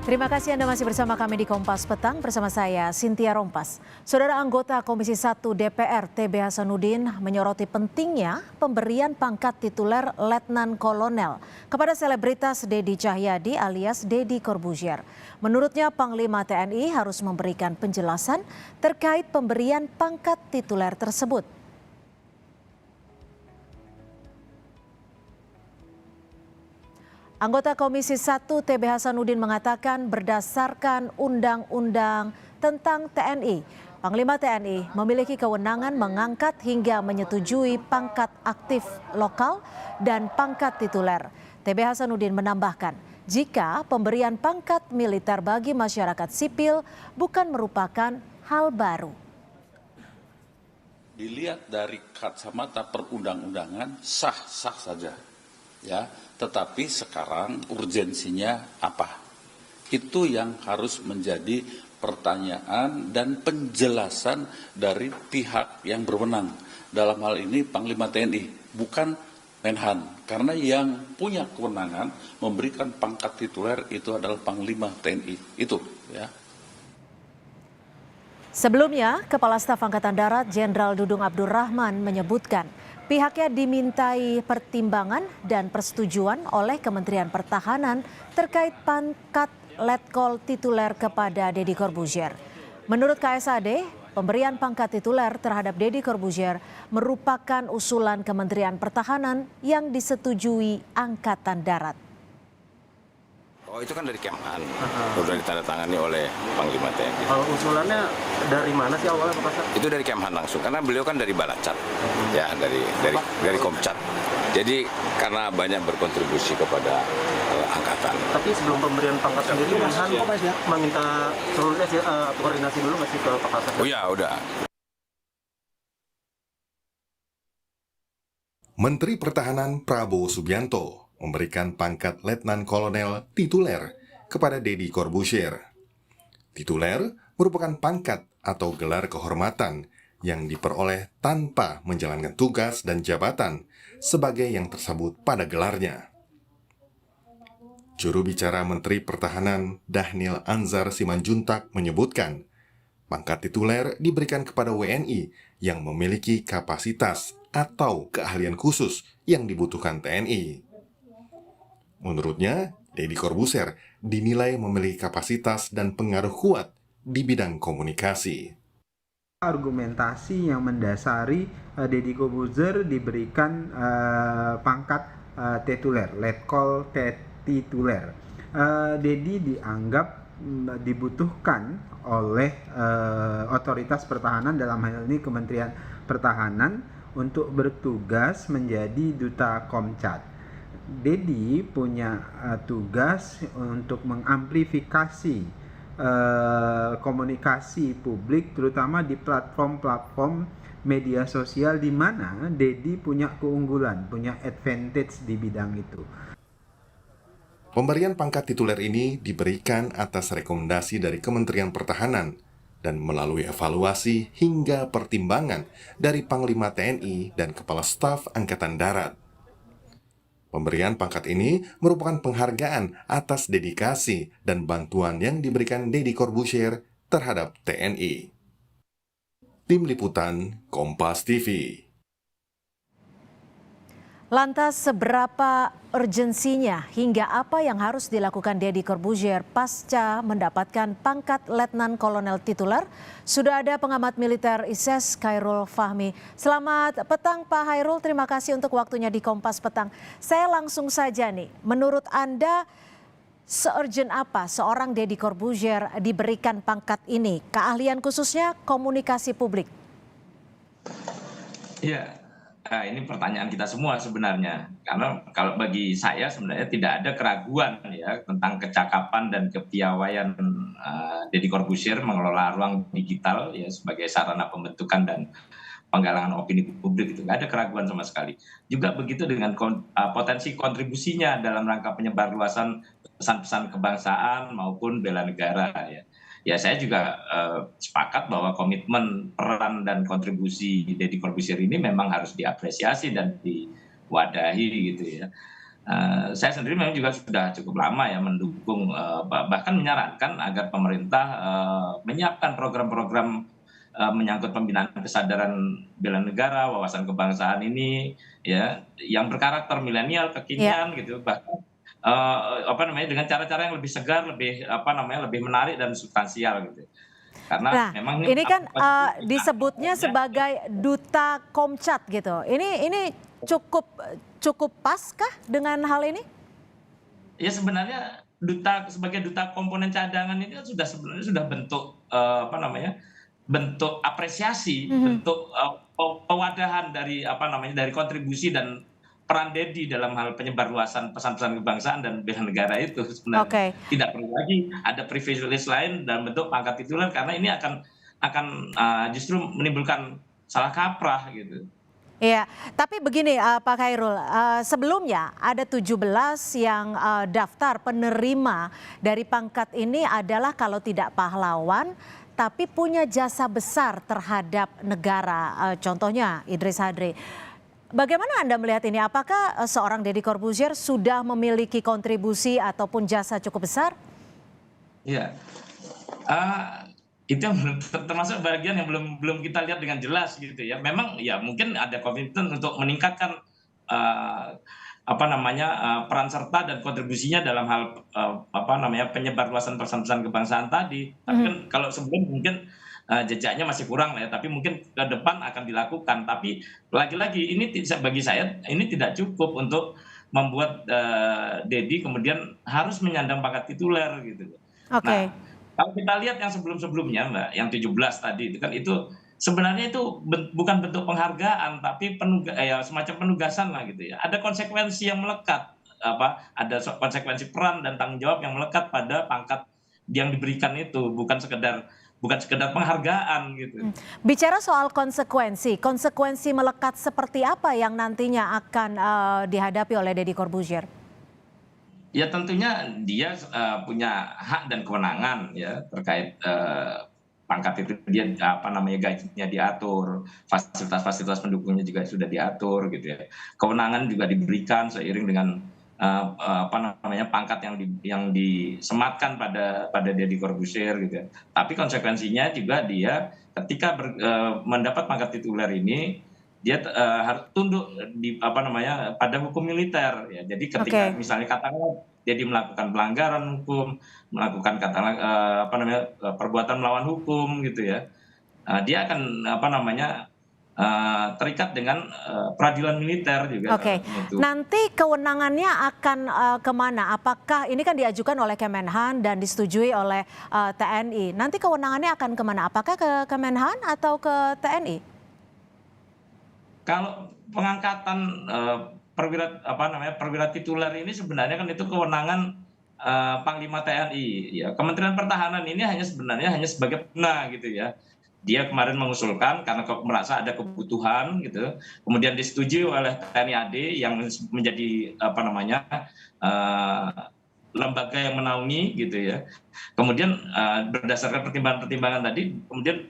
Terima kasih Anda masih bersama kami di Kompas Petang bersama saya Cynthia Rompas. Saudara anggota Komisi 1 DPR TB Hasanuddin menyoroti pentingnya pemberian pangkat tituler Letnan Kolonel kepada selebritas Dedi Cahyadi alias Deddy Corbuzier. Menurutnya Panglima TNI harus memberikan penjelasan terkait pemberian pangkat tituler tersebut. Anggota Komisi 1 TB Hasanuddin mengatakan berdasarkan Undang-Undang tentang TNI, Panglima TNI memiliki kewenangan mengangkat hingga menyetujui pangkat aktif lokal dan pangkat tituler. TB Hasanuddin menambahkan, jika pemberian pangkat militer bagi masyarakat sipil bukan merupakan hal baru. Dilihat dari kacamata perundang-undangan sah-sah saja, ya. Tetapi sekarang urgensinya apa? Itu yang harus menjadi pertanyaan dan penjelasan dari pihak yang berwenang. Dalam hal ini Panglima TNI, bukan Menhan. Karena yang punya kewenangan memberikan pangkat tituler itu adalah Panglima TNI. Itu, ya. Sebelumnya, Kepala Staf Angkatan Darat Jenderal Dudung Abdurrahman menyebutkan pihaknya dimintai pertimbangan dan persetujuan oleh Kementerian Pertahanan terkait pangkat letkol tituler kepada Deddy Corbuzier. Menurut KSAD, pemberian pangkat tituler terhadap Deddy Corbuzier merupakan usulan Kementerian Pertahanan yang disetujui Angkatan Darat. Oh, itu kan dari Kemhan, sudah ditandatangani oleh Panglima TNI. Kalau usulannya dari mana sih awalnya Pak Kasat? Itu dari Kemhan langsung, karena beliau kan dari Balacat, ya dari Komcat. Jadi karena banyak berkontribusi kepada angkatan. Tapi sebelum pemberian pangkat sendiri, Menhan meminta seluruhnya koordinasi dulu nggak sih ke Pak Kasat? Oh ya, udah. Menteri Pertahanan Prabowo Subianto memberikan pangkat Letnan Kolonel tituler kepada Deddy Corbuzier. Tituler merupakan pangkat atau gelar kehormatan yang diperoleh tanpa menjalankan tugas dan jabatan sebagai yang tersebut pada gelarnya. Juru bicara Menteri Pertahanan Dhanil Anzar Simanjuntak menyebutkan, pangkat tituler diberikan kepada WNI yang memiliki kapasitas atau keahlian khusus yang dibutuhkan TNI. Menurutnya, Deddy Corbuzier dinilai memiliki kapasitas dan pengaruh kuat di bidang komunikasi. Argumentasi yang mendasari Deddy Corbuzier diberikan pangkat tituler, letkol tituler. Deddy dianggap dibutuhkan oleh otoritas pertahanan, dalam hal ini Kementerian Pertahanan, untuk bertugas menjadi duta Komcat. Deddy punya tugas untuk mengamplifikasi komunikasi publik, terutama di platform-platform media sosial di mana Deddy punya keunggulan, punya advantage di bidang itu. Pemberian pangkat tituler ini diberikan atas rekomendasi dari Kementerian Pertahanan dan melalui evaluasi hingga pertimbangan dari Panglima TNI dan Kepala Staf Angkatan Darat. Pemberian pangkat ini merupakan penghargaan atas dedikasi dan bantuan yang diberikan Deddy Corbuzier terhadap TNI. Tim Liputan Kompas TV. Lantas seberapa urgensinya hingga apa yang harus dilakukan Deddy Corbuzier pasca mendapatkan pangkat Letnan Kolonel tituler? Sudah ada pengamat militer ISES Khairul Fahmi. Selamat petang Pak Khairul, terima kasih untuk waktunya di Kompas Petang. Saya langsung saja nih, menurut Anda se-urgent apa seorang Deddy Corbuzier diberikan pangkat ini? Keahlian khususnya komunikasi publik. Ya. Nah, ini pertanyaan kita semua sebenarnya, karena kalau bagi saya sebenarnya tidak ada keraguan ya tentang kecakapan dan kepiawaian Deddy Corbuzier mengelola ruang digital ya sebagai sarana pembentukan dan penggalangan opini publik, itu nggak ada keraguan sama sekali. Juga begitu dengan potensi kontribusinya dalam rangka penyebarluasan pesan-pesan kebangsaan maupun bela negara ya. Ya saya juga sepakat bahwa komitmen, peran dan kontribusi Deddy Corbuzier ini memang harus diapresiasi dan diwadahi gitu ya. Saya sendiri memang juga sudah cukup lama ya mendukung, bahkan menyarankan agar pemerintah menyiapkan program-program menyangkut pembinaan kesadaran bela negara, wawasan kebangsaan ini, ya, yang berkarakter milenial, kekinian gitu, bahkan dengan cara-cara yang lebih segar, lebih menarik dan substansial gitu. Karena Nah, memang ini kan disebutnya sebagai duta Komcat gitu. Ini cukup pas kah dengan hal ini? Ya sebenarnya sebagai duta komponen cadangan ini kan sebenarnya sudah bentuk bentuk apresiasi, bentuk pewadahan dari dari kontribusi dan peran Dedi dalam hal penyebarluasan pesan-pesan kebangsaan dan bela negara itu sebenarnya. Oke. Tidak perlu lagi ada privilege lain dalam bentuk pangkat tituler karena ini akan justru menimbulkan salah kaprah gitu. Iya, tapi begini Pak Khairul, sebelumnya ada 17 yang daftar penerima dari pangkat ini adalah kalau tidak pahlawan, tapi punya jasa besar terhadap negara, contohnya Idris Hadri. Bagaimana Anda melihat ini? Apakah seorang Deddy Corbuzier sudah memiliki kontribusi ataupun jasa cukup besar? Iya, itu yang termasuk bagian yang belum kita lihat dengan jelas gitu ya. Memang ya mungkin ada komitmen untuk meningkatkan peran serta dan kontribusinya dalam hal penyebarluasan pesan-pesan kebangsaan tadi. Tapi kan kalau sebelum mungkin jejaknya masih kurang lah ya, tapi mungkin ke depan akan dilakukan. Tapi lagi-lagi ini bagi saya ini tidak cukup untuk membuat Dedi kemudian harus menyandang pangkat tituler gitu. Oke. Nah, kalau kita lihat yang sebelum-sebelumnya Mbak, yang 17 tadi itu kan itu sebenarnya itu bukan bentuk penghargaan tapi semacam penugasan lah gitu ya. Ada konsekuensi yang melekat, ada konsekuensi peran dan tanggung jawab yang melekat pada pangkat yang diberikan itu, bukan sekedar penghargaan gitu. Bicara soal konsekuensi melekat seperti apa yang nantinya akan dihadapi oleh Deddy Corbuzier? Ya tentunya dia punya hak dan kewenangan ya terkait pangkat itu, dia gajinya diatur, fasilitas-fasilitas pendukungnya juga sudah diatur gitu ya. Kewenangan juga diberikan seiring dengan pangkat yang disematkan pada Deddy Corbuzier gitu ya. Tapi konsekuensinya juga dia ketika mendapat pangkat tituler ini dia harus tunduk pada hukum militer ya. Jadi ketika misalnya katakanlah jadi melakukan pelanggaran hukum, melakukan perbuatan melawan hukum gitu ya, dia akan terikat dengan peradilan militer juga. Oke. Nanti kewenangannya akan kemana? Apakah ini kan diajukan oleh Kemenhan dan disetujui oleh TNI? Nanti kewenangannya akan kemana? Apakah ke Kemenhan atau ke TNI? Kalau pengangkatan perwira tituler ini sebenarnya kan itu kewenangan Panglima TNI ya. Kementerian Pertahanan ini sebenarnya hanya sebagai pembina gitu ya. Dia kemarin mengusulkan karena merasa ada kebutuhan gitu. Kemudian disetujui oleh TNI AD yang menjadi lembaga yang menaungi gitu ya. Kemudian berdasarkan pertimbangan-pertimbangan tadi kemudian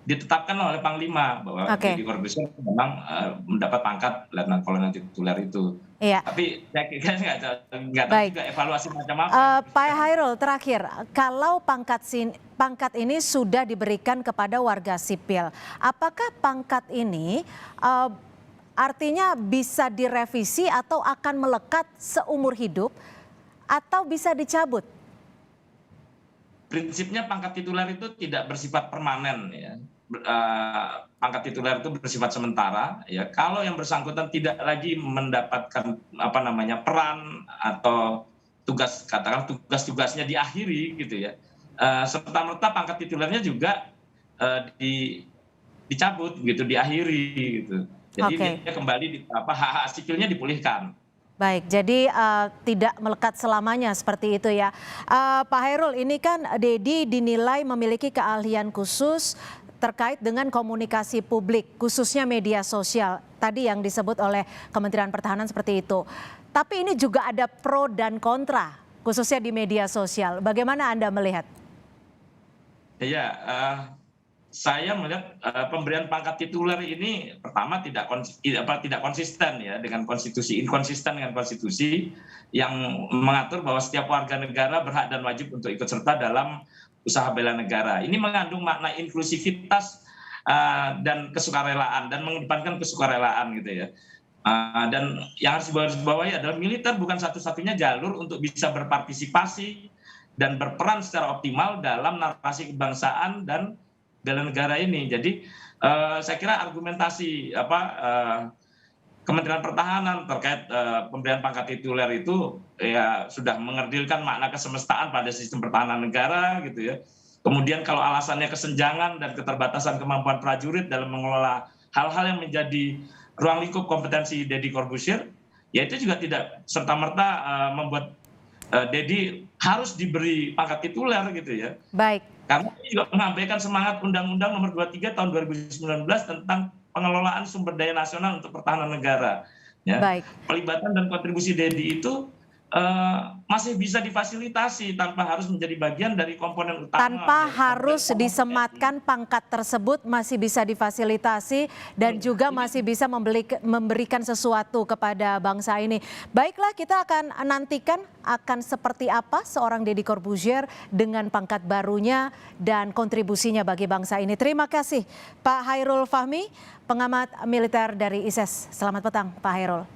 ditetapkan oleh Panglima bahwa Deddy Corbuzier memang mendapat pangkat Letnan Kolonel tituler itu. Iya. Tapi saya kira nggak tahu juga evaluasi macam apa. Pak Khairul, terakhir, kalau pangkat ini sudah diberikan kepada warga sipil, apakah pangkat ini artinya bisa direvisi atau akan melekat seumur hidup atau bisa dicabut? Prinsipnya pangkat tituler itu tidak bersifat permanen ya. Pangkat tituler itu bersifat sementara ya. Kalau yang bersangkutan tidak lagi mendapatkan peran atau tugas-tugasnya diakhiri gitu ya, serta-merta pangkat titulernya juga dicabut gitu, diakhiri gitu. Jadi dia kembali hak-hak sipilnya dipulihkan. Baik, jadi tidak melekat selamanya seperti itu ya. Pak Khairul, ini kan Deddy dinilai memiliki keahlian khusus terkait dengan komunikasi publik, khususnya media sosial. Tadi yang disebut oleh Kementerian Pertahanan seperti itu. Tapi ini juga ada pro dan kontra, khususnya di media sosial. Bagaimana Anda melihat? Iya, saya melihat pemberian pangkat tituler ini pertama tidak konsisten ya dengan konstitusi, inkonsisten dengan konstitusi yang mengatur bahwa setiap warga negara berhak dan wajib untuk ikut serta dalam usaha bela negara. Ini mengandung makna inklusivitas dan kesukarelaan dan mengedepankan kesukarelaan gitu ya. Dan yang harus dibawahi adalah militer bukan satu-satunya jalur untuk bisa berpartisipasi dan berperan secara optimal dalam narasi kebangsaan dan bela negara ini. Jadi saya kira argumentasi Kementerian Pertahanan terkait pemberian pangkat tituler itu ya sudah mengerdilkan makna kesemestaan pada sistem pertahanan negara gitu ya. Kemudian kalau alasannya kesenjangan dan keterbatasan kemampuan prajurit dalam mengelola hal-hal yang menjadi ruang lingkup kompetensi Deddy Corbuzier, ya itu juga tidak serta-merta membuat Deddy harus diberi pangkat tituler gitu ya. Baik. Karena ini juga mengabaikan semangat Undang-Undang Nomor 23 Tahun 2019 tentang pengelolaan sumber daya nasional untuk pertahanan negara. Ya. Baik. Pelibatan dan kontribusi Deddy itu masih bisa difasilitasi tanpa harus menjadi bagian dari komponen utama. Tanpa harus disematkan pangkat tersebut masih bisa difasilitasi dan juga masih bisa memberikan sesuatu kepada bangsa ini. Baiklah, kita akan nantikan akan seperti apa seorang Deddy Corbuzier dengan pangkat barunya dan kontribusinya bagi bangsa ini. Terima kasih Pak Hairul Fahmi, pengamat militer dari ISES. Selamat petang Pak Hairul.